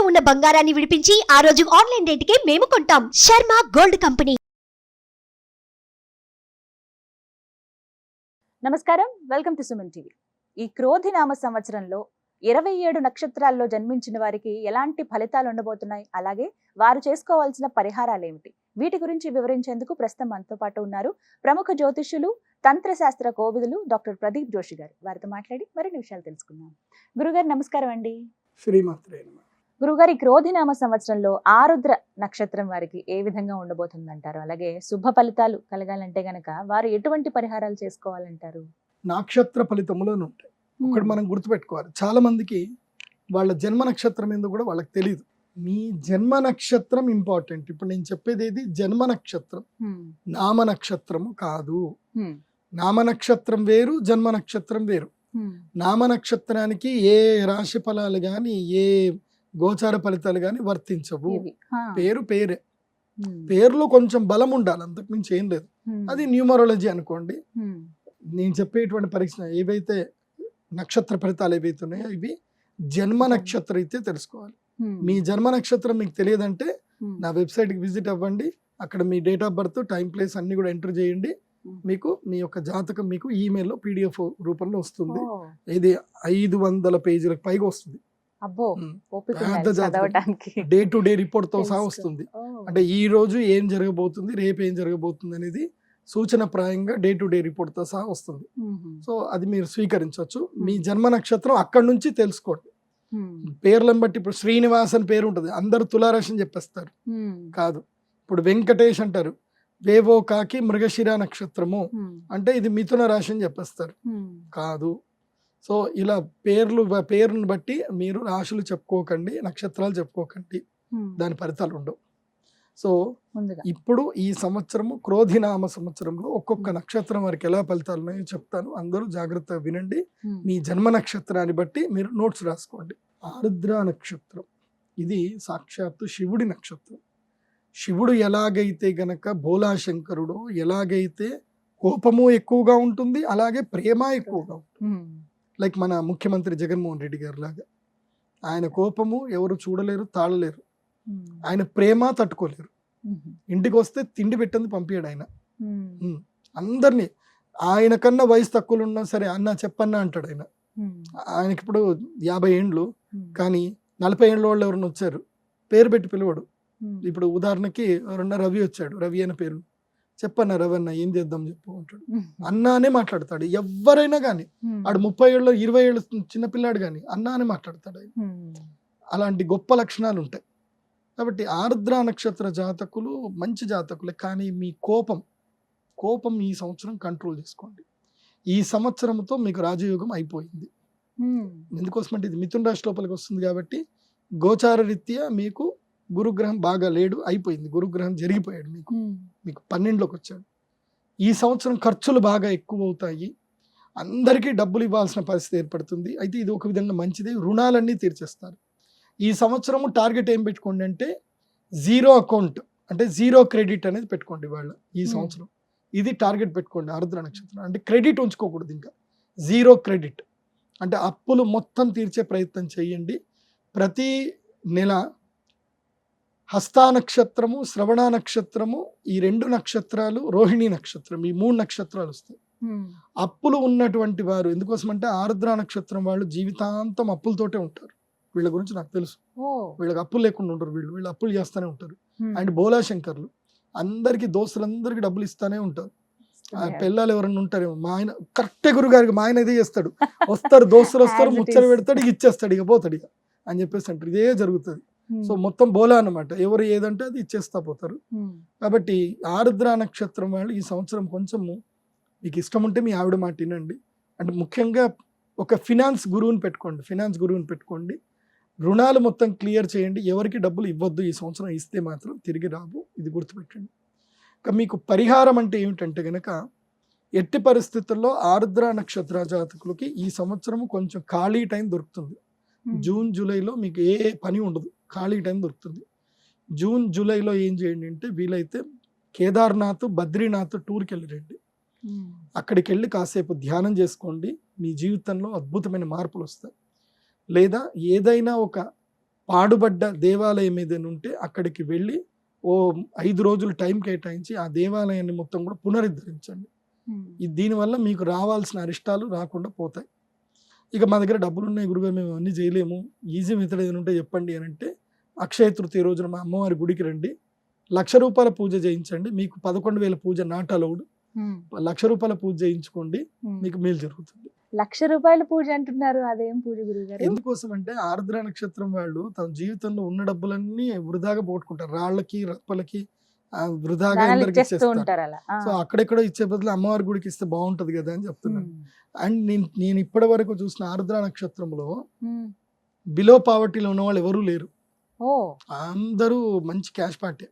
ఉన్న బంగారాన్ని విడిపించి ఆ రోజు ఆన్లైన్ రేటుకే మేము కొంటాం. Sharma gold company. నమస్కారం, వెల్కమ్ టు సుమన్ టీవీ. ఈ క్రోధినామ సంవత్సరంలో 27 నక్షత్రాల్లో జన్మించిన వారికి ఎలాంటి ఫలితాలు ఉండబోతున్నాయి, అలాగే వారు చేసుకోవాల్సిన పరిహారాలు ఏమిటి, వీటి గురించి వివరించేందుకు ప్రస్తుతం మనతో పాటు ఉన్నారు ప్రముఖ జ్యోతిష్యులు, తంత్రశాస్త్ర కోవిదులు డాక్టర్ ప్రదీప్ జోషి గారు. వారితో మాట్లాడి మరిన్ని విషయాలు తెలుసుకుందాం. గురుగారు నమస్కారం అండి. శ్రీమాత్రే నమః. గురుగారు, ఈ క్రోధినామ సంవత్సరంలో ఆరుద్ర నక్షత్రం వారికి ఏ విధంగా ఉండబోతుందంటారు, అలాగే శుభ ఫలితాలు కలగాలంటే గనక వారు ఎటువంటి పరిహారాలు చేసుకోవాలంటారు? నక్షత్ర ఫలితములను ఉంటాయి. ఒకటి మనం గుర్తుపెట్టుకోవాలి, చాలా మందికి వాళ్ళ జన్మ నక్షత్రం ఏందో కూడా వాళ్ళకి తెలియదు. మీ జన్మ నక్షత్రం ఇంపార్టెంట్. ఇప్పుడు నేను చెప్పేది ఏది, జన్మ నక్షత్రం, నామ నక్షత్రము కాదు. నామ నక్షత్రం వేరు, జన్మ నక్షత్రం వేరు. నామ నక్షత్రానికి ఏ రాశి ఫలాలు కానీ ఏ గోచార ఫలితాలు కానీ వర్తించవు. పేరే. పేరులో కొంచెం బలం ఉండాలి, అంతకు మించి ఏం లేదు. అది న్యూమరాలజీ అనుకోండి. నేను చెప్పేటువంటి పరీక్ష ఏవైతే నక్షత్ర ఫలితాలు ఏవైతే ఉన్నాయో ఇవి జన్మ నక్షత్రం అయితే తెలుసుకోవాలి. మీ జన్మ నక్షత్రం మీకు తెలియదంటే నా వెబ్సైట్కి విజిట్ అవ్వండి. అక్కడ మీ date of birth, time, place అన్ని కూడా ఎంటర్ చేయండి. మీకు మీ యొక్క జాతకం మీకు ఈమెయిల్లో PDF రూపంలో వస్తుంది. ఇది 500 పేజీలకు పైగా వస్తుంది. డే టు డే రిపోర్ట్ తో సహా వస్తుంది. అంటే ఈ రోజు ఏం జరగబోతుంది, రేపు ఏం జరగబోతుంది అనేది సూచనప్రాయంగా డే టు డే రిపోర్ట్ తో సహా వస్తుంది. సో అది మీరు స్వీకరించవచ్చు. మీ జన్మ నక్షత్రం అక్కడి నుంచి తెలుసుకోండి. పేర్లను బట్టి ఇప్పుడు శ్రీనివాస్ అని పేరు ఉంటుంది, అందరు తులారాశి అని చెప్పేస్తారు. కాదు. ఇప్పుడు వెంకటేష్ అంటారు, వేవో కాకి మృగశిర నక్షత్రము అంటే ఇది మిథున రాశి అని చెప్పేస్తారు. కాదు. సో ఇలా పేరును బట్టి మీరు రాశులు చెప్పుకోకండి, నక్షత్రాలు చెప్పుకోకండి, దాని ఫలితాలు ఉండవు. సో ఇప్పుడు ఈ సంవత్సరము క్రోధినామ సంవత్సరంలో ఒక్కొక్క నక్షత్రం వారికి ఎలా ఫలితాలు ఉన్నాయో చెప్తాను. అందరూ జాగ్రత్తగా వినండి. మీ జన్మ నక్షత్రాన్ని బట్టి మీరు నోట్స్ రాసుకోండి. ఆరుద్ర నక్షత్రం ఇది సాక్షాత్తు శివుడి నక్షత్రం. శివుడు ఎలాగైతే గనక భోలాశంకరుడు ఎలాగైతే కోపము ఎక్కువగా ఉంటుంది, అలాగే ప్రేమ ఎక్కువగా ఉంటుంది. లైక్ మన ముఖ్యమంత్రి జగన్మోహన్ రెడ్డి గారు లాగా. ఆయన కోపము ఎవరు చూడలేరు, తాళలేరు. ఆయన ప్రేమ తట్టుకోలేరు. ఇంటికి వస్తే తిండి పెట్టింది పంపించాడు ఆయన అందరినీ. ఆయన కన్నా వయసు తక్కువలు ఉన్నా సరే అన్న చెప్పన్నా అంటాడు ఆయన. ఆయనకి ఇప్పుడు 50 ఏండ్లు, కానీ 40 ఏండ్ల వాళ్ళు ఎవరైనా వచ్చారు పేరు పెట్టి పిలవడు. ఇప్పుడు ఉదాహరణకి ఎవరన్నా రవి వచ్చాడు, రవి అనే పేరు చెప్పన్నా, రవి అన్న ఏం చేద్దాం చెప్పు అంటాడు. అన్నానే మాట్లాడతాడు. ఎవరైనా కానీ ఆడు 30 ఏళ్ళు 20 ఏళ్ళు చిన్నపిల్లాడు కానీ అన్నానే మాట్లాడతాడు ఆయన. అలాంటి గొప్ప లక్షణాలు ఉంటాయి. కాబట్టి ఆరుద్ర నక్షత్ర జాతకులు మంచి జాతకులే. కానీ మీ కోపం ఈ సంవత్సరం కంట్రోల్ చేసుకోండి. ఈ సంవత్సరంతో మీకు రాజయోగం అయిపోయింది. ఎందుకోసమంటే ఇది మిథున రాశి లోపలికి వస్తుంది కాబట్టి గోచార రీత్యా మీకు గురుగ్రహం బాగా లేడు, అయిపోయింది. గురుగ్రహం జరిగిపోయాడు, మీకు 12లోకి వచ్చాడు. ఈ సంవత్సరం ఖర్చులు బాగా ఎక్కువ అవుతాయి. అందరికీ డబ్బులు ఇవ్వాల్సిన పరిస్థితి ఏర్పడుతుంది. అయితే ఇది ఒక విధంగా మంచిదే, రుణాలన్నీ తీర్చేస్తారు. ఈ సంవత్సరము టార్గెట్ ఏం పెట్టుకోండి అంటే 0 అకౌంట్, అంటే 0 క్రెడిట్ అనేది పెట్టుకోండి వాళ్ళ ఈ సంవత్సరం. ఇది టార్గెట్ పెట్టుకోండి ఆరుద్ర నక్షత్రం. అంటే క్రెడిట్ ఉంచుకోకూడదు, ఇంకా 0 క్రెడిట్. అంటే అప్పులు మొత్తం తీర్చే ప్రయత్నం చేయండి. ప్రతి నెల హస్తా నక్షత్రము, శ్రవణ నక్షత్రము, ఈ 2 నక్షత్రాలు, రోహిణి నక్షత్రం, ఈ 3 నక్షత్రాలు వస్తాయి. అప్పులు ఉన్నటువంటి వారు, ఎందుకోసమంటే ఆరుద్ర నక్షత్రం వాళ్ళు జీవితాంతం అప్పులతోటే ఉంటారు. వీళ్ళ గురించి నాకు తెలుసు. వీళ్ళకి అప్పులు లేకుండా ఉంటారు, వీళ్ళు అప్పులు చేస్తూనే ఉంటారు. అండ్ బోలాశంకర్లు అందరికి, దోస్తులందరికీ డబ్బులు ఇస్తానే ఉంటారు. పిల్లలు ఎవరన్నా ఉంటారేమో, మా ఆయన కరెక్టే గురుగారికి, మా ఆయన ఇదే చేస్తాడు. వస్తారు దోస్తులు వస్తారు, ముచ్చట పెడతాడు, ఇక ఇచ్చేస్తాడు, ఇక పోతాడు ఇక అని చెప్పేసి అంటారు. ఇదే జరుగుతుంది. సో మొత్తం బోలా అన్నమాట, ఎవరు ఏదంటే అది ఇచ్చేస్తా పోతారు. కాబట్టి ఆరుద్ర నక్షత్రం వాళ్ళు ఈ సంవత్సరం కొంచెము మీకు ఇష్టం ఉంటే మీ ఆవిడ మాట వినండి. అంటే ముఖ్యంగా ఒక ఫినాన్స్ గురువుని పెట్టుకోండి. రుణాలు మొత్తం క్లియర్ చేయండి. ఎవరికి డబ్బులు ఇవ్వద్దు ఈ సంవత్సరం, ఇస్తే మాత్రం తిరిగి రావు, ఇది గుర్తుపెట్టండి. ఇంకా మీకు పరిహారం అంటే ఏమిటంటే గనక, ఎట్టి పరిస్థితుల్లో ఆరుద్ర నక్షత్ర జాతకులకి ఈ సంవత్సరం కొంచెం ఖాళీ టైం దొరుకుతుంది. జూన్ జూలైలో మీకు ఏ పని ఉండదు, ఖాళీ టైం దొరుకుతుంది. జూన్ జూలైలో ఏం చేయండి అంటే వీలైతే కేదార్నాథ్, బద్రీనాథ్ టూర్కి వెళ్ళిరండి. అక్కడికి వెళ్ళి కాసేపు ధ్యానం చేసుకోండి. మీ జీవితంలో అద్భుతమైన మార్పులు వస్తాయి. లేదా ఏదైనా ఒక పాడుబడ్డ దేవాలయం ఏదైనా ఉంటే అక్కడికి వెళ్ళి ఓ 5 రోజులు టైం కేటాయించి ఆ దేవాలయాన్ని మొత్తం కూడా పునరుద్ధరించండి. దీనివల్ల మీకు రావాల్సిన అరిష్టాలు రాకుండా పోతాయి. ఇక మా దగ్గర డబ్బులు ఉన్నాయి గురుగారు, మేము అన్నీ చేయలేము, ఈజీ మెథడ్ ఏదైనా ఉంటే చెప్పండి అని అంటే, అక్షయ తృతీయ రోజున మా అమ్మవారి గుడికి రండి, 1,00,000 రూపాయల పూజ చేయించండి, మీకు 11,000 పూజ నాట్ అలౌడ్, 1,00,000 రూపాయల పూజ చేయించుకోండి, మీకు మేలు జరుగుతుంది. 1,00,000 రూపాయల పూజ అంటున్నారు, అదేం పూజ గురుగారు? ఎందుకోసం అంటే ఆర్ద్ర నక్షత్రం వాళ్ళు తమ జీవితంలో ఉన్న డబ్బులన్నీ వృధాగా పోగొట్టుకుంటారు, రాళ్ళకి రప్పలకి వృధాగా దానాలు అందరికి ఇచ్చేస్తూ ఇచ్చేస్తారు. ఉంటారు అలా. సో అక్కడెక్కడో ఇచ్చే బదులు అమ్మవారి గుడికి ఇస్తే బాగుంటది కదా అని చెప్తున్నాను. అండ్ నేను ఇప్పటి వరకు చూసిన ఆర్ద్ర నక్షత్రంలో బిలో పావర్టీలో ఉన్న వాళ్ళు ఎవరూ లేరు, ఓ అందరూ మంచి క్యాష్ పార్టీ.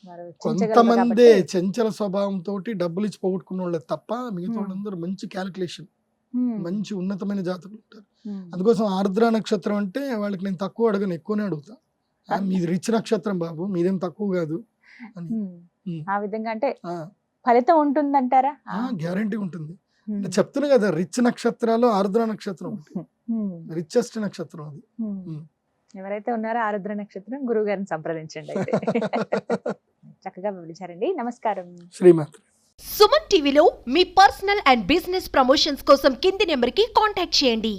వారు కొంతమంది కాబట్టి. చంచల స్వభావంతో డబ్బులు ఇచ్చి పోగొట్టుకున్న వాళ్ళే తప్ప మిగతా వాళ్ళందరూ మంచి క్యాలిక్యులేషన్, మంచి ఉన్నతమైన జాతకులు ఉంటారు. అందుకోసం ఆర్ద్ర నక్షత్రం అంటే వాళ్ళకి నేను తక్కువ అడగను, ఎక్కువనే అడుగుతా. మీది రిచ్ నక్షత్రం బాబు, మీదేం తక్కువ కాదు అని. ఆ విధంగా అంటే ఫలితం ఉంటుందంటారా? గ్యారంటీ ఉంటుంది. చెప్తున్నా కదా, రిచ్ నక్షత్రాలు ఆర్ద్ర నక్షత్రం రిచెస్ట్ నక్షత్రం అది. ఎవరైతే ఉన్నారో ఆరుద్ర నక్షత్రం గురువు గారిని సంప్రదించండి అయితే. చక్కగా వివరించారండి. నమస్కారం. శ్రీమాత్. సుమన్ టీవీలో మీ పర్సనల్ అండ్ బిజినెస్ ప్రమోషన్స్ కోసం కింది నెంబర్కి కాంటాక్ట్ చేయండి.